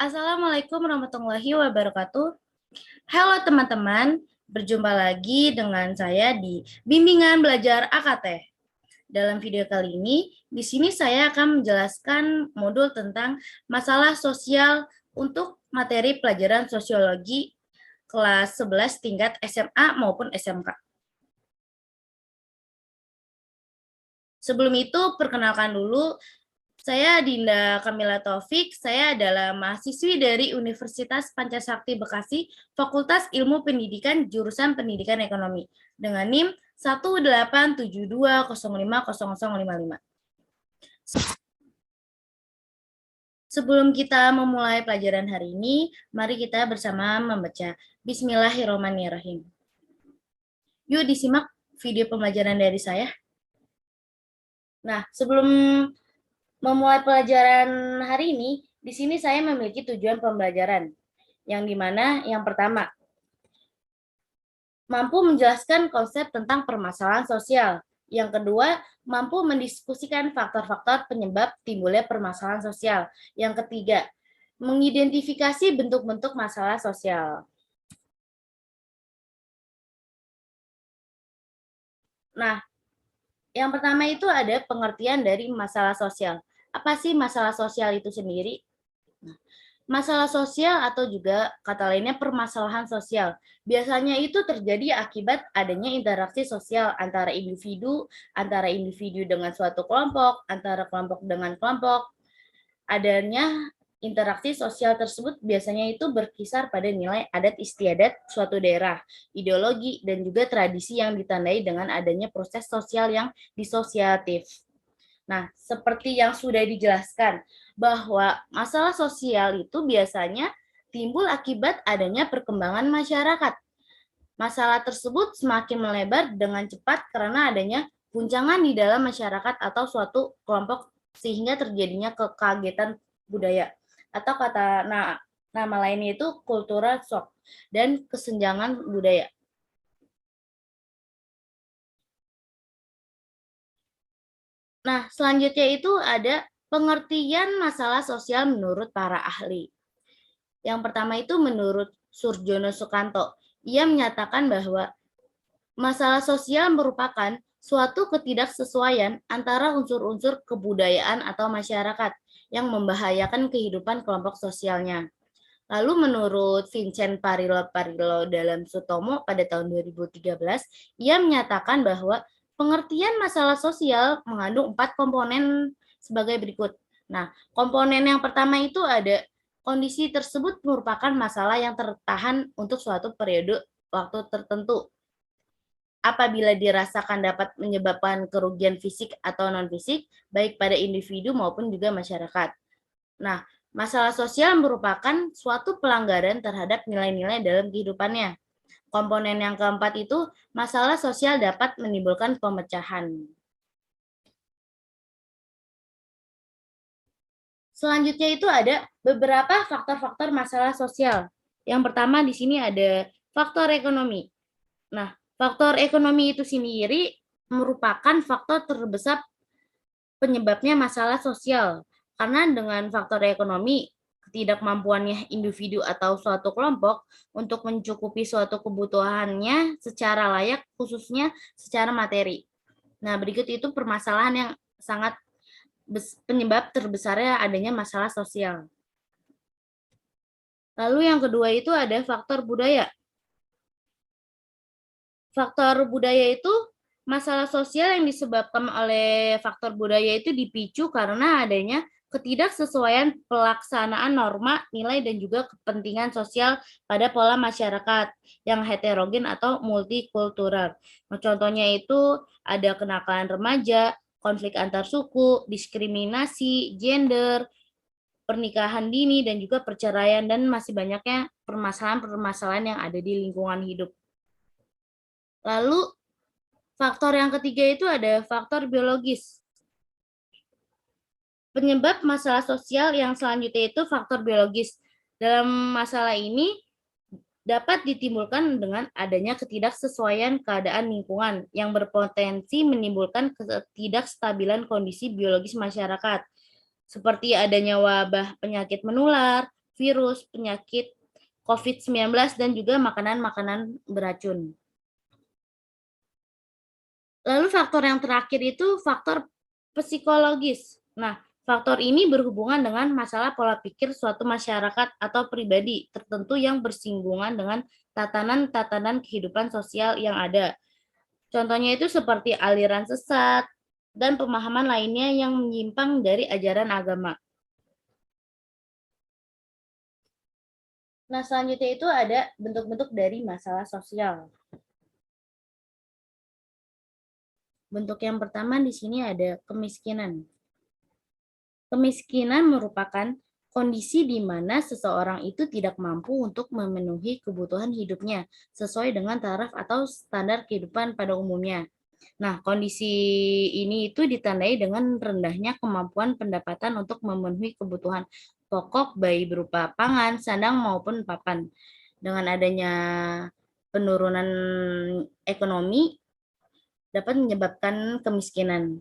Assalamualaikum warahmatullahi wabarakatuh. Halo teman-teman, berjumpa lagi dengan saya di Bimbingan Belajar AKT. Dalam video kali ini, di sini saya akan menjelaskan modul tentang masalah sosial untuk materi pelajaran sosiologi kelas 11 tingkat SMA maupun SMK. Sebelum itu, perkenalkan dulu, saya Dinda Kamila Taufik, saya adalah mahasiswi dari Universitas Pancasakti Bekasi, Fakultas Ilmu Pendidikan, jurusan Pendidikan Ekonomi, dengan NIM 18720500055. Sebelum kita memulai pelajaran hari ini, mari kita bersama membaca Bismillahirrahmanirrahim. Yuk disimak video pembelajaran dari saya. Nah, sebelum memulai pelajaran hari ini, di sini saya memiliki tujuan pembelajaran, yang dimana yang pertama, mampu menjelaskan konsep tentang permasalahan sosial. Yang kedua, mampu mendiskusikan faktor-faktor penyebab timbulnya permasalahan sosial. Yang ketiga, mengidentifikasi bentuk-bentuk masalah sosial. Nah, yang pertama itu ada pengertian dari masalah sosial. Apa sih masalah sosial itu sendiri? Masalah sosial atau juga kata lainnya permasalahan sosial. Biasanya itu terjadi akibat adanya interaksi sosial antara individu dengan suatu kelompok, antara kelompok dengan kelompok. Adanya interaksi sosial tersebut biasanya itu berkisar pada nilai adat istiadat suatu daerah, ideologi, dan juga tradisi yang ditandai dengan adanya proses sosial yang disosiatif. Nah, seperti yang sudah dijelaskan, bahwa masalah sosial itu biasanya timbul akibat adanya perkembangan masyarakat. Masalah tersebut semakin melebar dengan cepat karena adanya guncangan di dalam masyarakat atau suatu kelompok sehingga terjadinya kekagetan budaya. Atau nama lainnya itu cultural shock dan kesenjangan budaya. Nah, selanjutnya itu ada pengertian masalah sosial menurut para ahli. Yang pertama itu menurut Surjono Sukanto. Ia menyatakan bahwa masalah sosial merupakan suatu ketidaksesuaian antara unsur-unsur kebudayaan atau masyarakat yang membahayakan kehidupan kelompok sosialnya. Lalu menurut Vincent Parillo dalam Sutomo pada tahun 2013, ia menyatakan bahwa pengertian masalah sosial mengandung 4 komponen sebagai berikut. Nah, komponen yang pertama itu ada kondisi tersebut merupakan masalah yang tertahan untuk suatu periode waktu tertentu. Apabila dirasakan dapat menyebabkan kerugian fisik atau non-fisik, baik pada individu maupun juga masyarakat. Nah, masalah sosial merupakan suatu pelanggaran terhadap nilai-nilai dalam kehidupannya. Komponen yang keempat itu, masalah sosial dapat menimbulkan pemecahan. Selanjutnya itu ada beberapa faktor-faktor masalah sosial. Yang pertama di sini ada faktor ekonomi. Nah, faktor ekonomi itu sendiri merupakan faktor terbesar penyebabnya masalah sosial. Karena dengan faktor ekonomi, ketidakmampuannya individu atau suatu kelompok untuk mencukupi suatu kebutuhannya secara layak, khususnya secara materi. Nah, berikut itu permasalahan yang sangat penyebab terbesarnya adanya masalah sosial. Lalu yang kedua itu ada faktor budaya. Faktor budaya itu masalah sosial yang disebabkan oleh faktor budaya itu dipicu karena adanya ketidaksesuaian pelaksanaan norma, nilai, dan juga kepentingan sosial pada pola masyarakat yang heterogen atau multikultural. Nah, contohnya itu ada kenakalan remaja, konflik antar suku, diskriminasi, gender, pernikahan dini, dan juga perceraian, dan masih banyaknya permasalahan-permasalahan yang ada di lingkungan hidup. Lalu faktor yang ketiga itu ada faktor biologis. Penyebab masalah sosial yang selanjutnya itu faktor biologis. Dalam masalah ini dapat ditimbulkan dengan adanya ketidaksesuaian keadaan lingkungan yang berpotensi menimbulkan ketidakstabilan kondisi biologis masyarakat, seperti adanya wabah penyakit menular, virus, penyakit COVID-19, dan juga makanan-makanan beracun. Lalu faktor yang terakhir itu faktor psikologis. Nah, faktor ini berhubungan dengan masalah pola pikir suatu masyarakat atau pribadi tertentu yang bersinggungan dengan tatanan-tatanan kehidupan sosial yang ada. Contohnya itu seperti aliran sesat dan pemahaman lainnya yang menyimpang dari ajaran agama. Nah, selanjutnya itu ada bentuk-bentuk dari masalah sosial. Bentuk yang pertama di sini ada kemiskinan. Kemiskinan merupakan kondisi di mana seseorang itu tidak mampu untuk memenuhi kebutuhan hidupnya sesuai dengan taraf atau standar kehidupan pada umumnya. Nah, kondisi ini itu ditandai dengan rendahnya kemampuan pendapatan untuk memenuhi kebutuhan pokok baik berupa pangan, sandang maupun papan. Dengan adanya penurunan ekonomi dapat menyebabkan kemiskinan.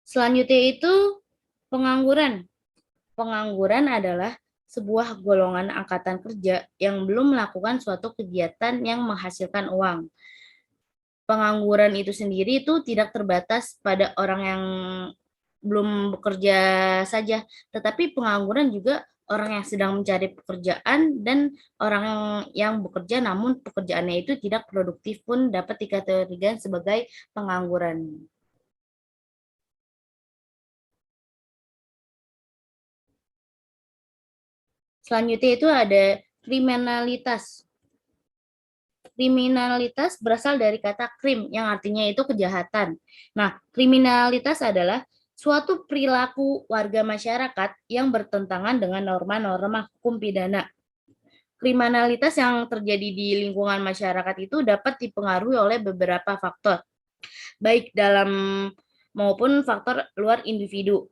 Selanjutnya itu pengangguran. Pengangguran adalah sebuah golongan angkatan kerja yang belum melakukan suatu kegiatan yang menghasilkan uang. Pengangguran itu sendiri itu tidak terbatas pada orang yang belum bekerja saja, tetapi pengangguran juga orang yang sedang mencari pekerjaan dan orang yang bekerja namun pekerjaannya itu tidak produktif pun dapat dikategorikan sebagai pengangguran. Selanjutnya itu ada kriminalitas. Kriminalitas berasal dari kata krim yang artinya itu kejahatan. Nah, kriminalitas adalah suatu perilaku warga masyarakat yang bertentangan dengan norma-norma hukum pidana. Kriminalitas yang terjadi di lingkungan masyarakat itu dapat dipengaruhi oleh beberapa faktor, baik dalam maupun faktor luar individu.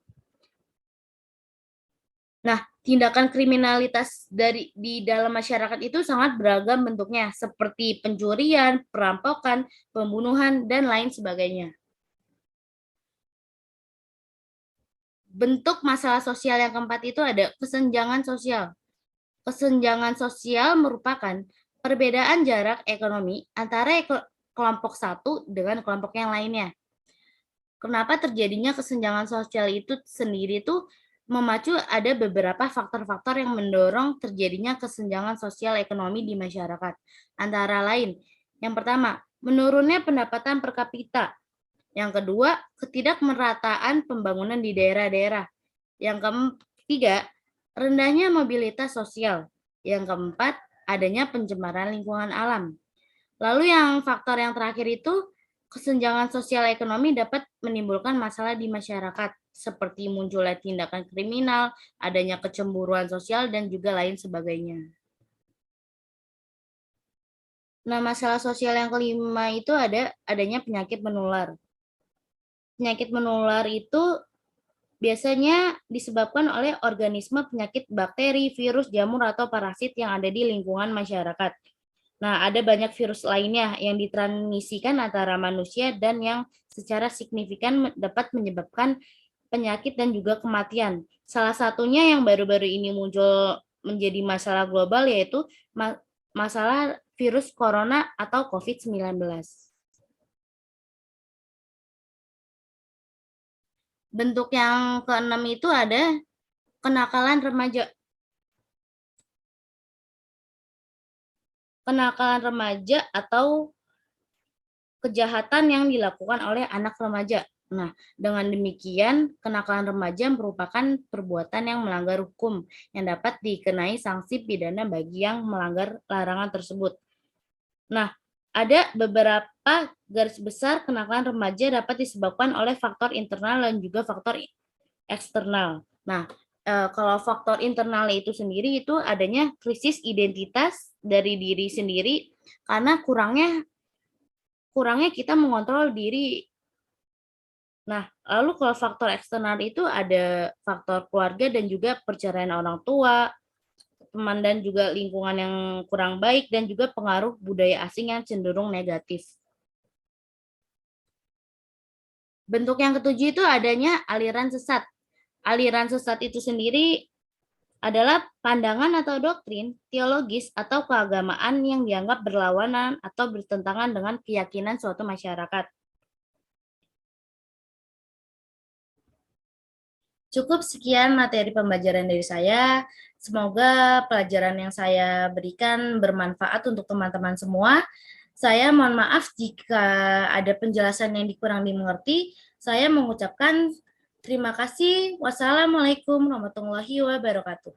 Nah, tindakan kriminalitas di dalam masyarakat itu sangat beragam bentuknya, seperti pencurian, perampokan, pembunuhan, dan lain sebagainya. Bentuk masalah sosial yang keempat itu ada kesenjangan sosial. Kesenjangan sosial merupakan perbedaan jarak ekonomi antara kelompok satu dengan kelompok yang lainnya. Kenapa terjadinya kesenjangan sosial itu sendiri itu memacu ada beberapa faktor-faktor yang mendorong terjadinya kesenjangan sosial ekonomi di masyarakat. Antara lain, yang pertama, menurunnya pendapatan per kapita. Yang kedua, ketidakmerataan pembangunan di daerah-daerah. Yang ketiga, rendahnya mobilitas sosial. Yang keempat, adanya pencemaran lingkungan alam. Lalu yang faktor yang terakhir itu kesenjangan sosial ekonomi dapat menimbulkan masalah di masyarakat, seperti munculnya tindakan kriminal, adanya kecemburuan sosial, dan juga lain sebagainya. Nah, masalah sosial yang kelima itu adanya penyakit menular. Penyakit menular itu biasanya disebabkan oleh organisme penyakit bakteri, virus, jamur, atau parasit yang ada di lingkungan masyarakat. Nah, ada banyak virus lainnya yang ditransmisikan antara manusia dan yang secara signifikan dapat menyebabkan penyakit dan juga kematian. Salah satunya yang baru-baru ini muncul menjadi masalah global yaitu masalah virus corona atau COVID-19. Bentuk yang keenam itu ada kenakalan remaja. Kenakalan remaja atau kejahatan yang dilakukan oleh anak remaja. Nah, dengan demikian, kenakalan remaja merupakan perbuatan yang melanggar hukum yang dapat dikenai sanksi pidana bagi yang melanggar larangan tersebut. Nah, ada beberapa garis besar kenakalan remaja dapat disebabkan oleh faktor internal dan juga faktor eksternal. Nah, kalau faktor internal itu sendiri itu adanya krisis identitas dari diri sendiri karena kurangnya kita mengontrol diri. Nah, lalu kalau faktor eksternal itu ada faktor keluarga dan juga perceraian orang tua, teman dan juga lingkungan yang kurang baik, dan juga pengaruh budaya asing yang cenderung negatif. Bentuk yang ketujuh itu adanya aliran sesat. Aliran sesat itu sendiri adalah pandangan atau doktrin teologis atau keagamaan yang dianggap berlawanan atau bertentangan dengan keyakinan suatu masyarakat. Cukup sekian materi pembelajaran dari saya. Semoga pelajaran yang saya berikan bermanfaat untuk teman-teman semua. Saya mohon maaf jika ada penjelasan yang kurang dimengerti. Saya mengucapkan terima kasih. Wassalamualaikum warahmatullahi wabarakatuh.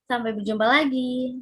Sampai berjumpa lagi.